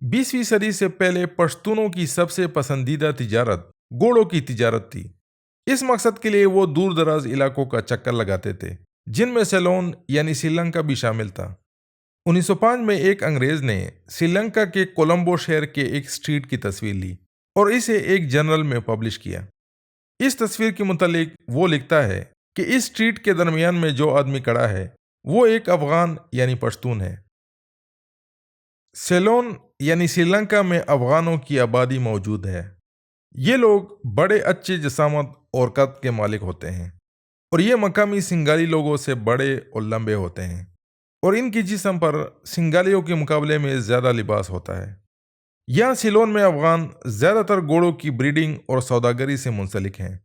20ویں صدی سے پہلے پشتونوں کی سب سے پسندیدہ تجارت گھوڑوں کی تجارت تھی۔ اس مقصد کے لیے وہ دور دراز علاقوں کا چکر لگاتے تھے، جن میں سیلون یعنی سری لنکا بھی شامل تھا۔ 1905 میں ایک انگریز نے سری لنکا کے کولمبو شہر کے ایک اسٹریٹ کی تصویر لی اور اسے ایک جرنل میں پبلش کیا۔ اس تصویر کے متعلق وہ لکھتا ہے کہ اس اسٹریٹ کے درمیان میں جو آدمی کھڑا ہے وہ ایک افغان یعنی پشتون ہے۔ سیلون یعنی سری لنکا میں افغانوں کی آبادی موجود ہے۔ یہ لوگ بڑے اچھے جسامت اور قد کے مالک ہوتے ہیں، اور یہ مقامی سنگالی لوگوں سے بڑے اور لمبے ہوتے ہیں، اور ان کی جسم پر سنگالیوں کے مقابلے میں زیادہ لباس ہوتا ہے۔ یہاں سیلون میں افغان زیادہ تر گھوڑوں کی بریڈنگ اور سوداگری سے منسلک ہیں۔